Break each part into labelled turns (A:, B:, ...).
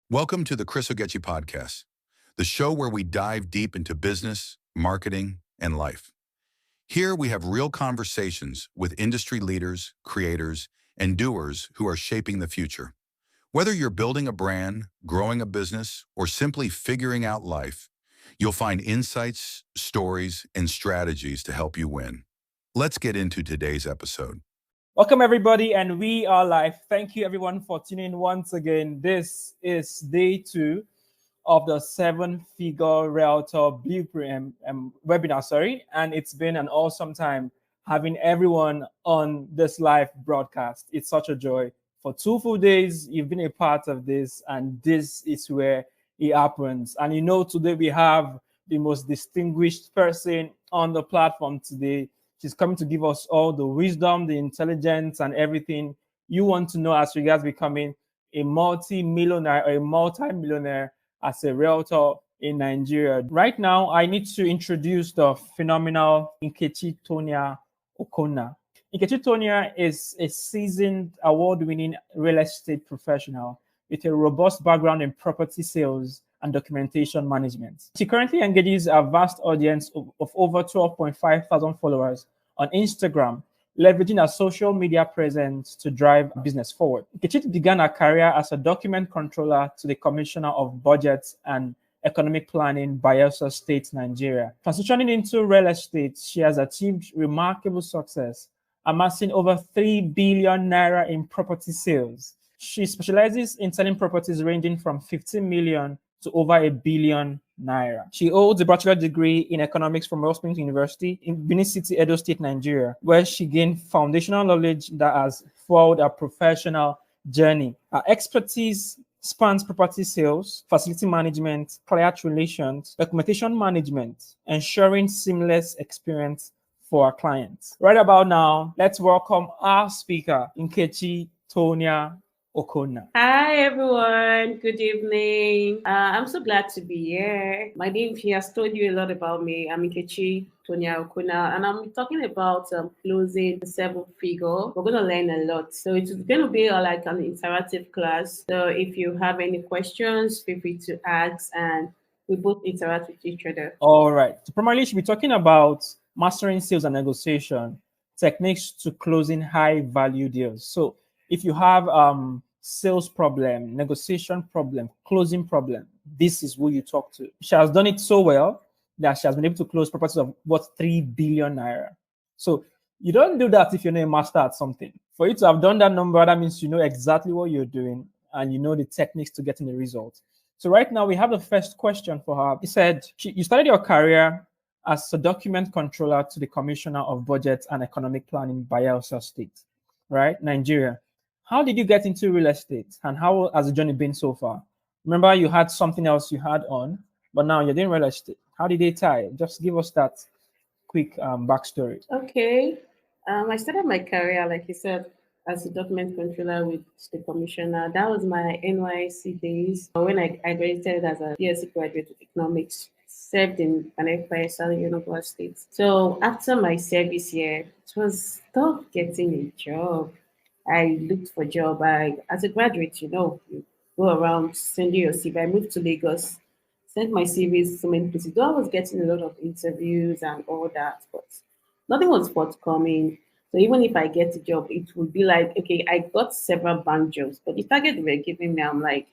A: Welcome to the Chris Ogechi Podcast, the show where we dive deep into business, marketing, and life. Here we have real conversations with industry leaders, creators, and doers who are shaping the future. Whether you're building a brand, growing a business, or simply figuring out life, you'll find insights, stories, and strategies to help you win. Let's get into today's episode.
B: Welcome, everybody, and we are live. Thank you, everyone, for tuning in once again. This is day 2 of the 7-figure realtor blueprint webinar, and it's been an awesome time having everyone on this live broadcast. It's such a joy. For 2 full days, you've been a part of this, and this is where it happens. And today we have the most distinguished person on the platform today. She's coming to give us all the wisdom, the intelligence, and everything you want to know as regards becoming a multi-millionaire or a multi-millionaire as a realtor in Nigeria. Right now, I need to introduce the phenomenal Nkechi Tonia Okona. Nkechi Tonia is a seasoned, award-winning real estate professional with a robust background in property sales and documentation management. She currently engages a vast audience of over 12.5 thousand followers on Instagram, leveraging her social media presence to drive business forward. Nkechi began her career as a document controller to the Commissioner of Budgets and Economic Planning, Bayelsa State, Nigeria. Transitioning into real estate, she has achieved remarkable success, amassing over 3 billion naira in property sales. She specializes in selling properties ranging from 15 million to over 1 billion naira. She holds a bachelor's degree in economics from Wellspring University in Benin City, Edo State, Nigeria, where she gained foundational knowledge that has fueled her professional journey. Her expertise spans property sales, facility management, client relations, documentation management, ensuring seamless experience for our clients. Right about now, let's welcome our speaker, Nkechi Tonia Okona.
C: Hi everyone, good evening. I'm so glad to be here. My name, she has told you a lot about me. I'm Nkechi Tonia Okona, and I'm talking about closing the 7-figure. We're going to learn a lot. So it's going to be like an interactive class. So if you have any questions, feel free to ask, and we both interact with each other.
B: All right. So primarily, she'll be talking about mastering sales and negotiation, techniques to closing high-value deals. So if you have sales problem, negotiation problem, closing problem, this is who you talk to. She has done it so well that she has been able to close properties of worth 3 billion naira. So you don't do that if you're not a master at something. For you to have done that number, that means you know exactly what you're doing and you know the techniques to getting the result. So right now we have the first question for her. He said, you started your career as a document controller to the Commissioner of Budget and Economic Planning, Bayelsa State, right? Nigeria. How did you get into real estate and how has the journey been so far? Remember, you had something else you had on, but now you're doing real estate. How did they tie? Just give us that quick backstory.
C: Okay. I started my career, like you said, as a document controller with the commissioner. That was my NYC days. When I graduated as a BSc graduate of economics, served in Bayelsa University. So after my service year, it was tough getting a job. I looked for a job. As a graduate, you go around sending your CV. I moved to Lagos, sent my CVs to so many places. Though I was getting a lot of interviews and all that, but nothing was forthcoming. So even if I get a job, it would be like, okay, I got several bank jobs, but the target they were giving me, I'm like,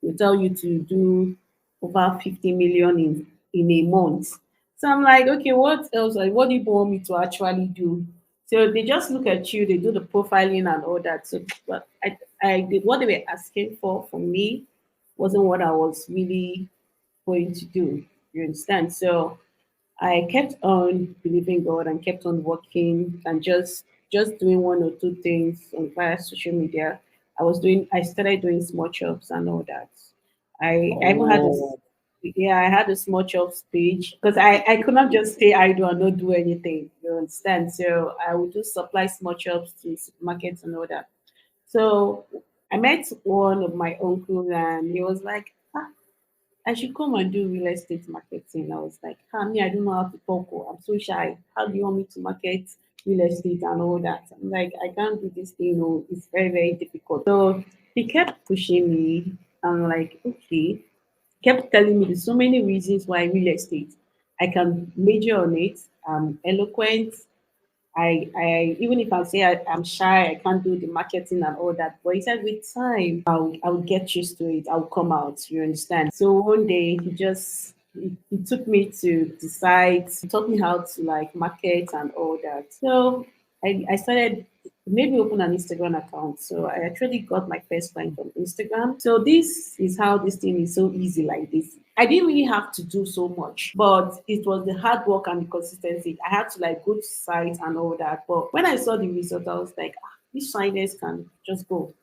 C: we tell you to do over 50 million in a month. So I'm like, okay, what else? Like, what do you want me to actually do? So they just look at you, they do the profiling and all that. So but I did what they were asking for me wasn't what I was really going to do. You understand? So I kept on believing God and kept on working and just doing one or two things on via social media. I started doing small jobs and all that. I even had this yeah, I had a small jobs page because I could not just stay idle and not do anything. You understand? So I would just supply small jobs to supermarkets and all that. So I met one of my uncles and he was like, I should come and do real estate marketing. I was like, me, I don't know how to talk. I'm so shy. How do you want me to market real estate and all that? I'm like, I can't do this thing. It's very, very difficult. So he kept pushing me I'm like, okay. Kept telling me there's so many reasons why real estate. I can major on it. I'm eloquent. I even if I say I'm shy, I can't do the marketing and all that. But he said with time, I'll get used to it. I'll come out. You understand? So one day he took me to decide. He taught me how to like market and all that. So I started. He made me open an Instagram account. So I actually got my first client on Instagram. So this is how this thing is so easy like this. I didn't really have to do so much, but it was the hard work and the consistency. I had to like go to site and all that. But when I saw the result, I was like, this shyness can just go.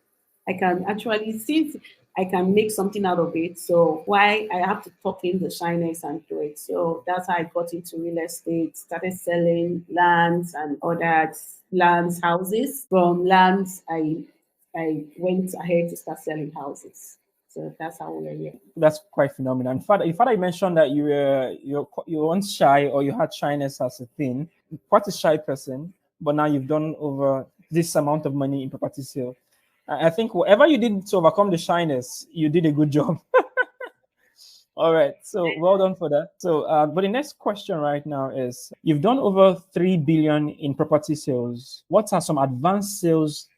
C: I can actually, since I can make something out of it, so why I have to talk in the shyness and do it. So that's how I got into real estate, started selling lands and other lands, houses. From lands, I went ahead to start selling houses. So that's how we're here.
B: That's quite phenomenal. In fact, I mentioned that you were once shy or you had shyness as a thing. Quite a shy person, but now you've done over this amount of money in property sale. I think whatever you did to overcome the shyness, you did a good job. All right, so well done for that. So, but the next question right now is: you've done over 3 billion in property sales. What are some advanced sales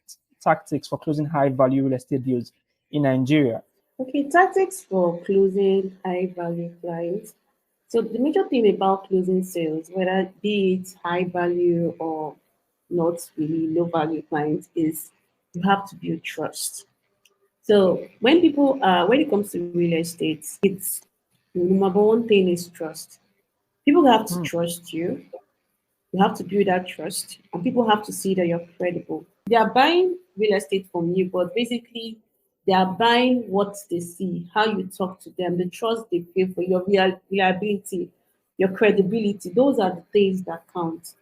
B: tactics for closing high-value real estate deals in Nigeria?
C: Okay, tactics for closing high value clients. So the major thing about closing sales, whether be it high value or not really low value clients, is you have to build trust. So when it comes to real estate, it's the number one thing is trust. People have to
B: Hmm.
C: trust you. You have to build that trust, and people have to see that you're credible. They are buying real estate from you, but basically, they are buying what they see, how you talk to them, the trust they feel for your reliability, your credibility. Those are the things that count.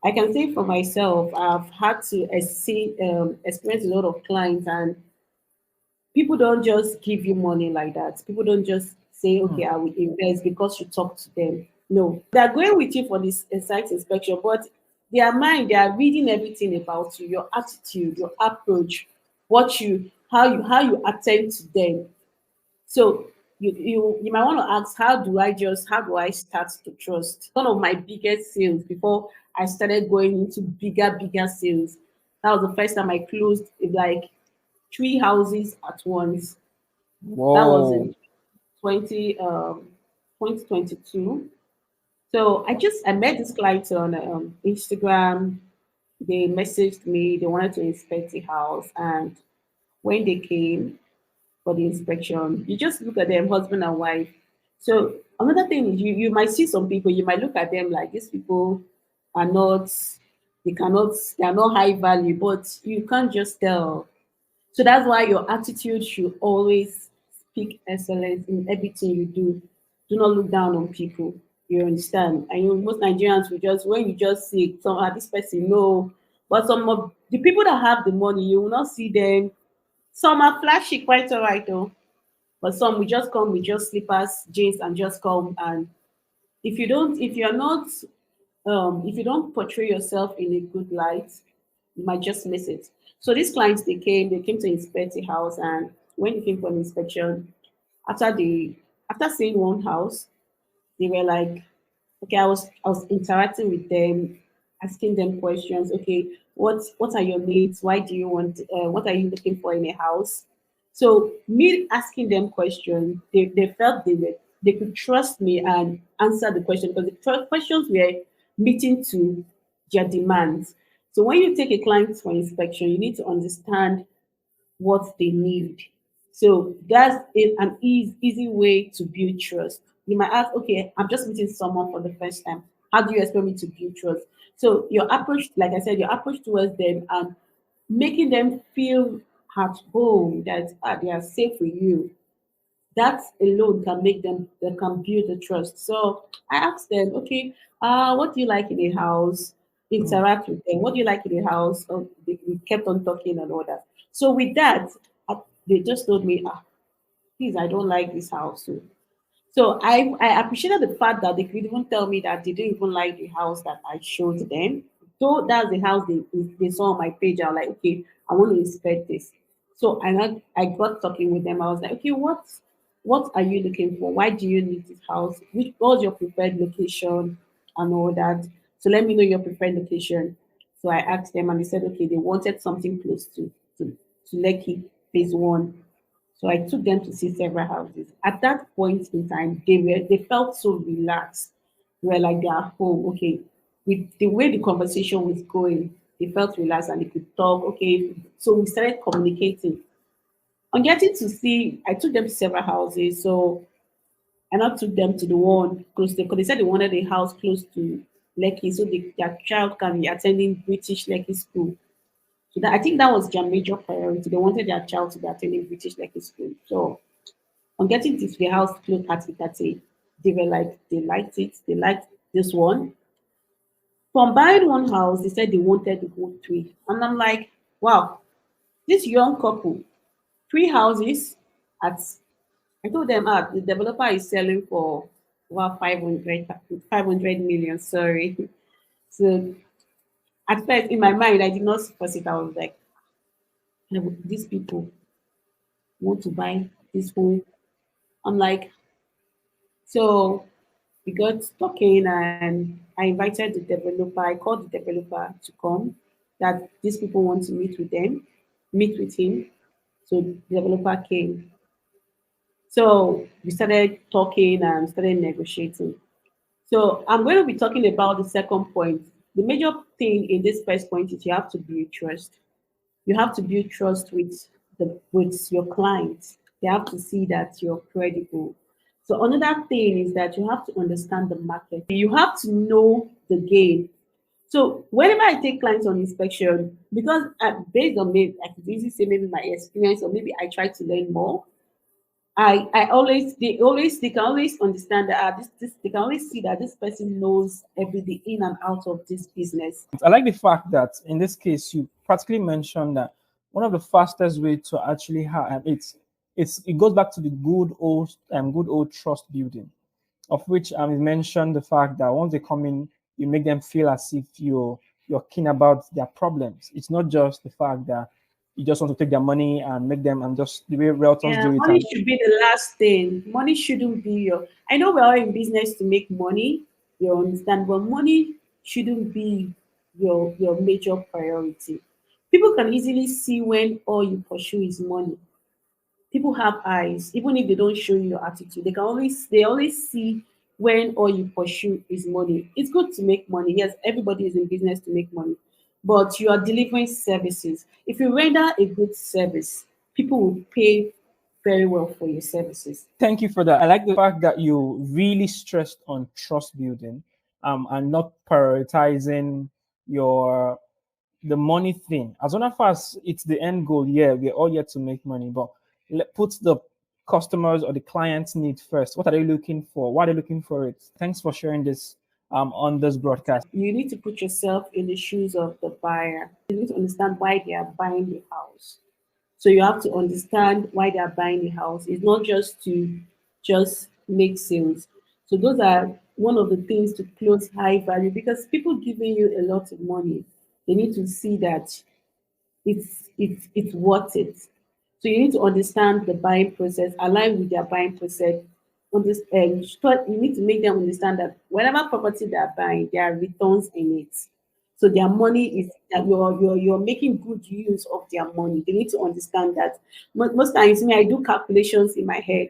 C: I can say for myself, I've had to experience a lot of clients, and people don't just give you money like that. People don't just say,
B: Hmm.
C: okay, I will invest because you talk to them. No, they're going with you for this site inspection, but their mind, they are reading everything about you, your attitude, your approach, how you attend to them. So you might want to ask, how do I start to trust? One of my biggest sales before I started going into bigger sales. That was the first time I closed like 3 houses at once. That was
B: Whoa.
C: in 2022. So I met this client on Instagram. They messaged me. They wanted to inspect the house, and when they came for the inspection, you just look at them, husband and wife. So another thing is you might see some people. You might look at them like these people are not. They are not high value, but you can't just tell. So that's why your attitude should always speak excellence in everything you do. Do not look down on people. You understand? And most Nigerians will just when you just see some this person, no. But some of the people that have the money, you will not see them. Some are flashy, quite all right though. But some will just come with just slippers, jeans, and just come. And if you don't portray yourself in a good light, you might just miss it. So these clients, they came to inspect the house, and when they came for an inspection, after after seeing one house, they were like, okay, I was interacting with them, asking them questions. Okay, what are your needs? Why do you want? What are you looking for in a house? So me asking them questions, they felt they could trust me and answer the question because the questions were meeting to their demands. So when you take a client for inspection, you need to understand what they need. So that's an easy way to build trust. You might ask, okay, I'm just meeting someone for the first time. How do you expect me to build trust? So your approach, like I said, your approach towards them and making them feel at home that they are safe with you. That alone can make them they can build the trust. So I asked them, okay, what do you like in a house?
B: Hmm.
C: Interact with them. What do you like in a house? We kept on talking and all that. So with that, they just told me, please, I don't like this house. So I appreciated the fact that they could even tell me that they didn't even like the house that I showed them. So that's the house they saw on my page. I was like, okay, I want to inspect this. So I got talking with them. I was like, okay, what are you looking for? Why do you need this house? What's your preferred location and all that? So let me know your preferred location. So I asked them and they said, okay, they wanted something close to Lekki phase one. So I took them to see several houses. At that point in time, they felt so relaxed. They were like they're home. Okay. With the way the conversation was going, they felt relaxed and they could talk. Okay. So we started communicating. On getting to see, I took them to several houses. So and I took them to the one close to, because they said they wanted a house close to Lekki, so their child can be attending British Lekki school. So that I think that was their major priority. They wanted their child to be attending British Lekki school. So on getting to the house close at Ikate, they were like, they liked it, they liked this one. From buying one house, they said they wanted the whole three. And I'm like, wow, this young couple, three houses at, I told them, the developer is selling for about 500 million, sorry. So at first in my mind, I did not suppose it. I was like, these people want to buy this home. I'm like, so we got talking and I invited the developer. I called the developer to come, that these people want to meet with him. So the developer came. So we started talking and started negotiating. So I'm going to be talking about the second point. The major thing in this first point is you have to build trust. You have to build trust with your clients. They have to see that you're credible. So another thing is that you have to understand the market. You have to know the game. So whenever I take clients on inspection, because based on maybe I could easily say maybe my experience or maybe I try to learn more. I always they can always understand that this they can always see that this person knows everything in and out of this business.
B: I like the fact that in this case you practically mentioned that one of the fastest way to actually have it goes back to the good old trust building, of which you mentioned the fact that once they come in, you make them feel as if you're keen about their problems. It's not just the fact that you just want to take their money and make them and just the way realtors
C: Yeah,
B: do it.
C: money
B: And
C: should be the last thing. Money shouldn't be your. I know we're all in business to make money. You understand, but money shouldn't be your major priority. People can easily see when all you pursue is money. People have eyes, even if they don't show you your attitude. They always see when all you pursue is money. It's good to make money. Yes, everybody is in business to make money, but you are delivering services. If you render a good service, people will pay very well for your services.
B: thank you for that. I like the fact that you really stressed on trust building, and not prioritizing your the money thing. As long as it's the end goal, yeah, we're all here to make money, but put the customers or the client's need first. What are they looking for? Why are they looking for it? Thanks for sharing this on this broadcast.
C: You need to put yourself in the shoes of the buyer. You need to understand why they are buying the house. So you have to understand why they are buying the house. It's not just to just make sales. So those are one of the things to close high value, because people giving you a lot of money, they need to see that it's worth it. So you need to understand the buying process, align with their buying process. You need to make them understand that whatever property they are buying, there are returns in it. So their money is that you're making good use of their money. They need to understand that. Most times, me, I do calculations in my head.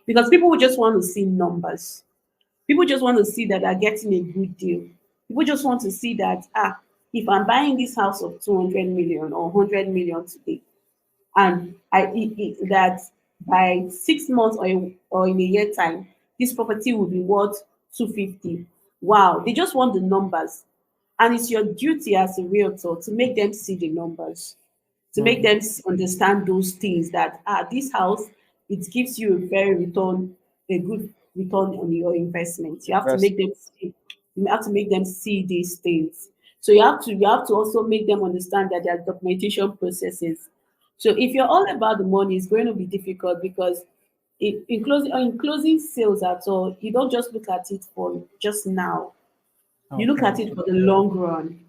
C: Because people will just want to see numbers. People just want to see that they're getting a good deal. People just want to see that if I'm buying this house of 200 million or 100 million today, and that by 6 months or in a year time, this property will be worth 250. Wow, they just want the numbers. And it's your duty as a realtor to make them see the numbers, to make them understand those things, that this house, it gives you a good return on your investment. You have to
B: Yes.
C: make them see these things. So you have to also make them understand that there are documentation processes. So if you're all about the money, it's going to be difficult, because in closing sales at all, you don't just look at it for just now. You look at it for the long run.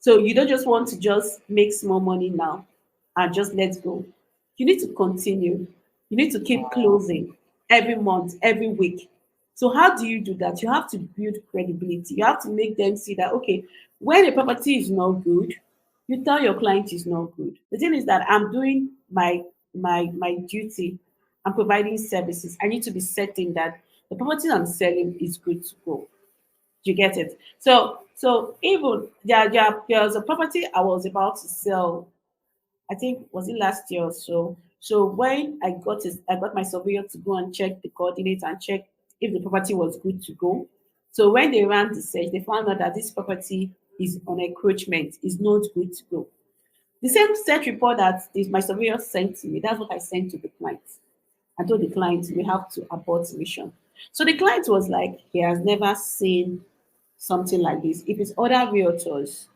C: So you don't just want to just make small money now and just let go. You need to continue. You need to keep closing every month, every week. So how do you do that? You have to build credibility. You have to make them see that, okay, when a property is not good, you tell your client it's not good. The thing is that I'm doing my duty. I'm providing services. I need to be certain that the property I'm selling is good to go. You get it? So even there was a property I was about to sell. I think was it last year or so. So when I got my surveyor to go and check the coordinates and check if the property was good to go. So when they ran the search, they found out that this property is on encroachment, is not good to go. The same search report that my surveyor sent to me, that's what I sent to the client. I told the client we have to abort mission. So the client was like, he has never seen something like this. If it's other realtors,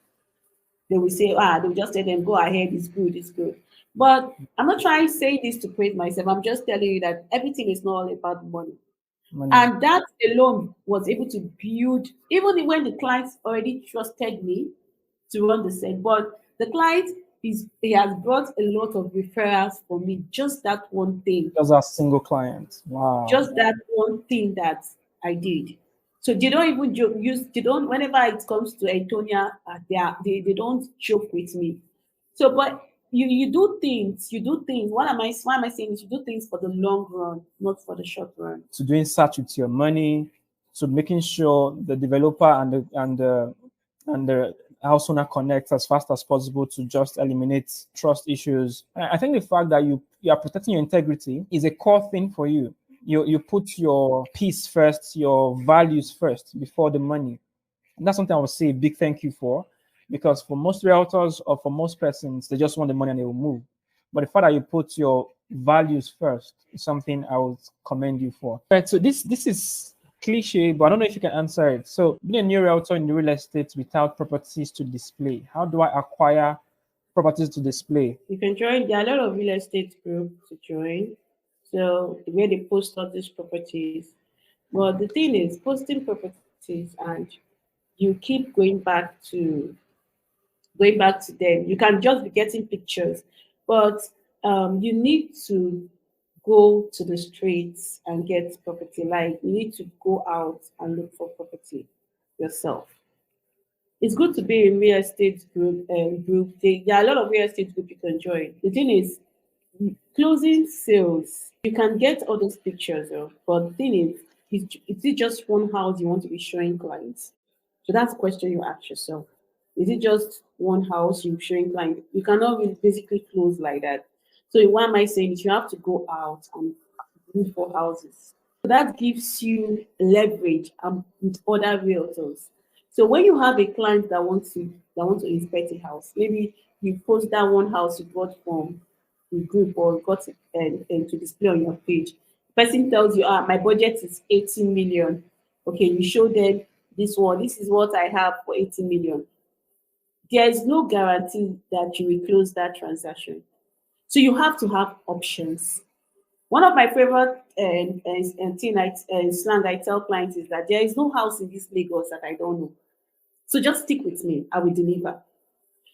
C: they will say, they'll just tell them, go ahead, it's good, it's good. But I'm not trying to say this to praise myself. I'm just telling you that everything is not all about money. And that alone was able to build, even when the client already trusted me to run the set, but the client he has brought a lot of referrals for me. Just that one thing.
B: Just a single client. Wow.
C: Just that one thing that I did. So they don't even whenever it comes to Tonia, they don't joke with me. So, but you do things. Why am I saying this? You do things for the long run, not for the short run.
B: So doing such with your money, so making sure the developer and the house owner connects as fast as possible to just eliminate trust issues. I think the fact that you are protecting your integrity is a core thing for you. You put your peace first, your values first before the money. And that's something I would say a big thank you for, because for most realtors or for most persons, they just want the money and they will move. But the fact that you put your values first is something I would commend you for. Right, so this is cliche, but I don't know if you can answer it. So being a new realtor in the real estate without properties to display, how do I acquire properties to display?
C: You can join. There are a lot of real estate groups to join. So the way they post all these properties. But the thing is, posting properties and you keep going back to them. You can just be getting pictures, but you need to go to the streets and get property. Like you need to go out and look for property yourself. It's good to be in real estate group. There are a lot of real estate group you can join. The thing is, closing sales, you can get all those pictures, but the thing is it just one house you want to be showing clients? So that's the question you ask yourself. Is it just one house you're showing clients? You cannot really basically close like that. So why am I saying it? You have to go out and look for houses. So that gives you leverage with other realtors. So when you have a client that wants to inspect a house, maybe you post that one house you bought from a group or got it and to display on your page. The person tells you, my budget is 18 million. Okay, you show them this one. This is what I have for 18 million. There is no guarantee that you will close that transaction. So you have to have options. One of my favorite slang I tell clients is that there is no house in this Lagos that I don't know. So just stick with me. I will deliver.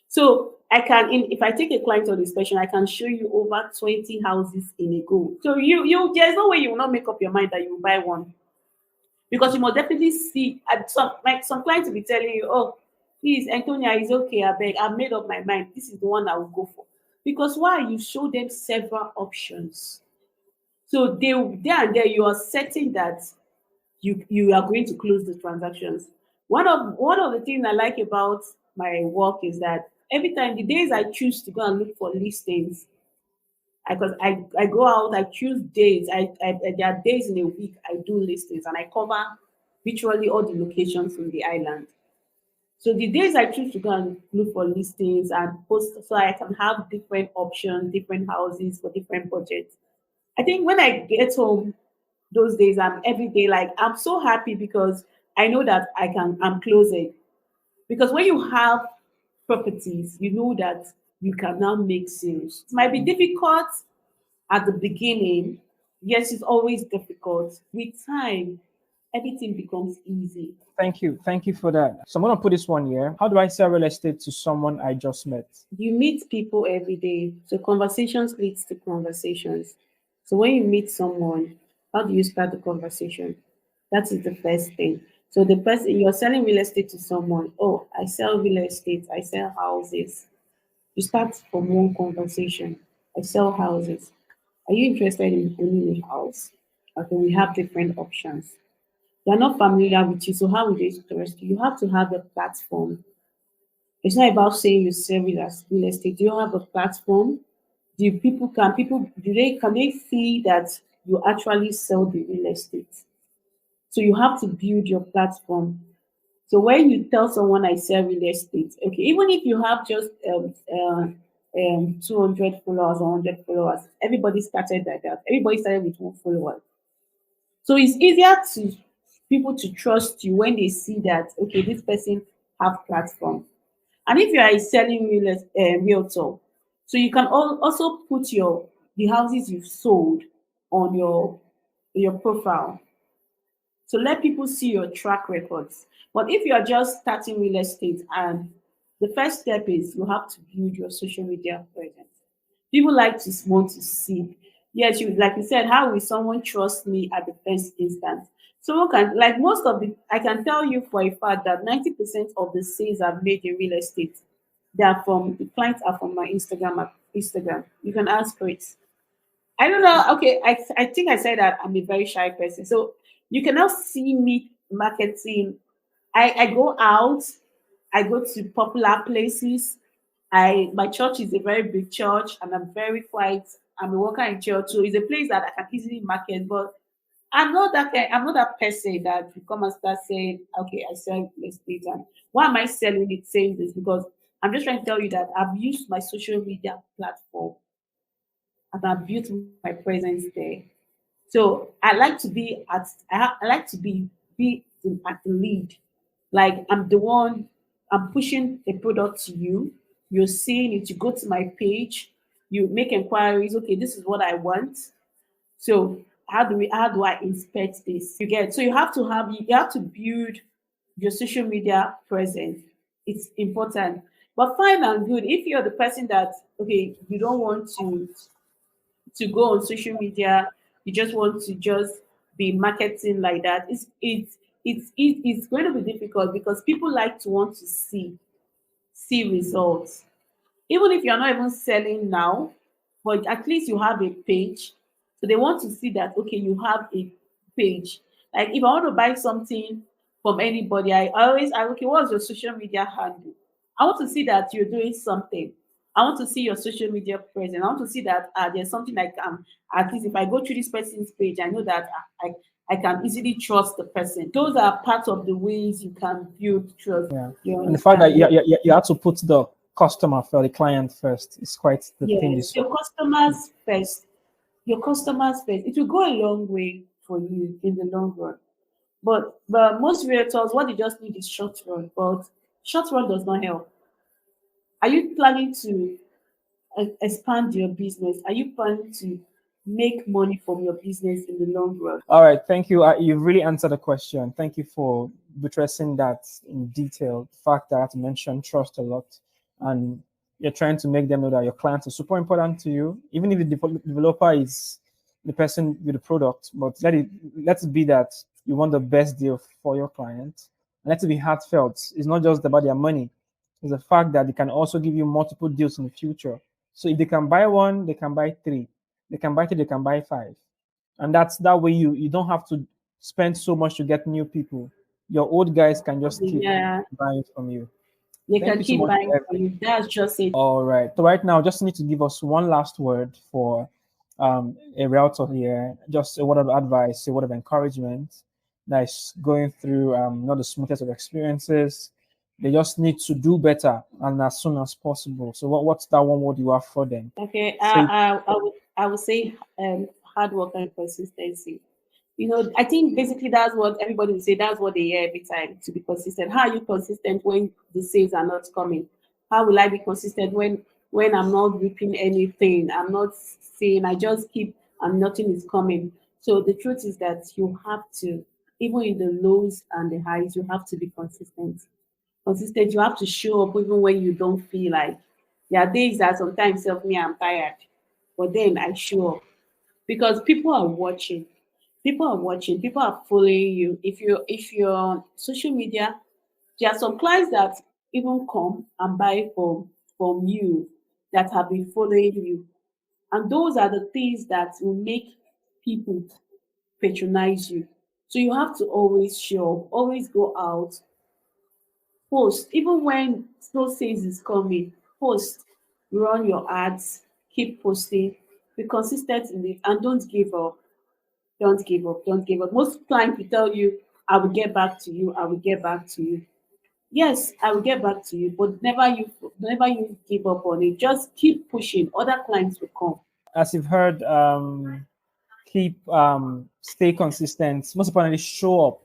C: So I can, if I take a client on inspection, I can show you over 20 houses in a go. So there's no way you will not make up your mind that you will buy one, because you must definitely see. Some clients will be telling you, "Oh, please, Antonia, is okay. I beg. I've made up my mind. This is the one I will go for." Because why? You show them several options. So there and there you are certain that you are going to close the transactions. One of the things I like about my work is that every time, the days I choose to go and look for listings, because I go out, I choose days. There are days in a week I do listings and I cover virtually all the locations in the island. So the days I choose to go and look for listings and post, so I can have different options, different houses for different budgets. I think when I get home those days, I'm every day like I'm so happy because I know that I'm closing. Because when you have properties, you know that you can now make sales. It might be difficult at the beginning. Yes, it's always difficult. With time, everything becomes easy.
B: Thank you. Thank you for that. So I'm going to put this one here. How do I sell real estate to someone I just met?
C: You meet people every day, so conversations leads to conversations. So when you meet someone, how do you start the conversation? That is the first thing. So the person you're selling real estate to someone, oh, I sell real estate, I sell houses. You start from one conversation. I sell houses. Are you interested in owning a house? Okay, we have different options. They're not familiar with you, so how will they interest you? You have to have a platform. It's not about saying you sell real estate. Do you have a platform? Can they see that you actually sell the real estate? So you have to build your platform. So when you tell someone I sell real estate, okay, even if you have just 200 followers or 100 followers, everybody started like that. Everybody started with one follower. So it's easier to people to trust you when they see that okay, this person have platform. And if you are selling realtor, so you can also put the houses you've sold on your profile. So let people see your track records. But if you are just starting real estate, and the first step is you have to build your social media presence. People like to want to see. Yes, like you said, how will someone trust me at the first instance? Someone can like most of the I can tell you for a fact that 90% of the sales I've made in real estate, the clients are from my Instagram. You can ask Chris. I don't know. Okay, I think I said that I'm a very shy person. So you cannot see me marketing. I go out, I go to popular places. My church is a very big church and I'm very quiet. I'm a worker in church. So it's a place that I can easily market, but I'm not that person that will come and start saying, okay, I sell real estate. And why am I selling it saying this? Because I'm just trying to tell you that I've used my social media platform and I've built my presence there. So I like to be at the lead. Like I'm the one I'm pushing a product to you. You're seeing it, you go to my page, you make inquiries, okay, this is what I want. So how do I inspect this? You get so you have to build your social media presence. It's important. But fine and good. If you're the person that okay, you don't want to go on social media, you just want to just be marketing like that. It's going to be difficult because people like to want to see results. Even if you're not even selling now, but at least you have a page. So they want to see that, okay, you have a page. Like if I want to buy something from anybody, okay, what's your social media handle? I want to see that you're doing something. I want to see your social media presence. I want to see that there's something like at least if I go through this person's page, I know that I can easily trust the person. Those are part of the ways you can build trust.
B: Yeah.
C: You
B: And the fact that
C: understand?
B: you have to put the customer for the client first is quite the thing.
C: Yes, your customers first. Your customers first. It will go a long way for you in the long run. But most realtors, what they just need is short run. But short run does not help. Are you planning to expand your business? Are you planning to make money from your business in the long run?
B: All right, thank you. You've really answered the question. Thank you for addressing that in detail. The fact that I have to mention trust a lot, and you're trying to make them know that your clients are super important to you, even if the developer is the person with the product. But let it be that you want the best deal for your client, and let it be heartfelt. It's not just about their money. It's the fact that they can also give you multiple deals in the future. So if they can buy one, they can buy three. They can buy three, they can buy five. And that's that way you don't have to spend so much to get new people. Your old guys can just keep
C: Yeah,
B: buying from you.
C: they
B: Thank
C: can
B: you so
C: keep
B: much
C: buying
B: for
C: for you. That's just it.
B: all right. So right now, just need to give us one last word for a realtor here. Just a word of advice, a word of encouragement that is going through not the smoothest of experiences. They just need to do better and as soon as possible. So what's that one word you have for them?
C: Okay,
B: Say
C: I would say hard work and consistency. I think basically that's what everybody will say. That's what they hear every time to be consistent. How are you consistent when the sales are not coming? How will I be consistent when I'm not reaping anything? I'm not saying I just keep and nothing is coming. So the truth is that you have to even in the lows and the highs, you have to be consistent. Consistent, you have to show up even when you don't feel like. There are days that sometimes self me, I'm tired, but then I show up because people are watching. People are watching. People are following you. If you're on social media, there are some clients that even come and buy from you that have been following you, and those are the things that will make people patronize you. So you have to always show up, always go out, post, even when slow sales is coming, post, run your ads, keep posting, be consistent in it, and don't give up. Don't give up. Don't give up. Most clients will tell you, I will get back to you, I will get back to you. Yes, I will get back to you, but never you give up on it. Just keep pushing. Other clients will come.
B: As you've heard, stay consistent. Most importantly, show up.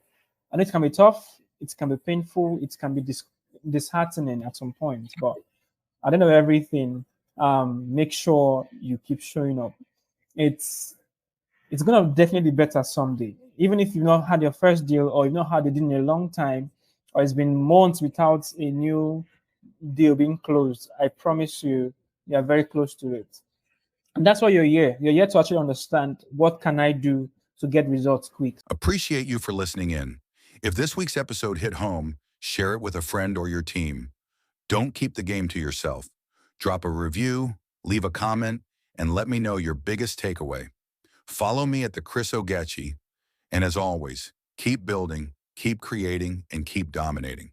B: And it can be tough, it can be painful, it can be disheartening at some point. But at the end of everything, make sure you keep showing up. It's gonna definitely be better someday. Even if you've not had your first deal, or you've not had a deal in a long time, or it's been months without a new deal being closed, I promise you, you are very close to it. And that's why you're here. You're here to actually understand, what can I do to get results quick.
A: Appreciate you for listening in. If this week's episode hit home, share it with a friend or your team. Don't keep the game to yourself. Drop a review, leave a comment, and let me know your biggest takeaway. Follow me at the Chris Ogechi. And as always, keep building, keep creating, and keep dominating.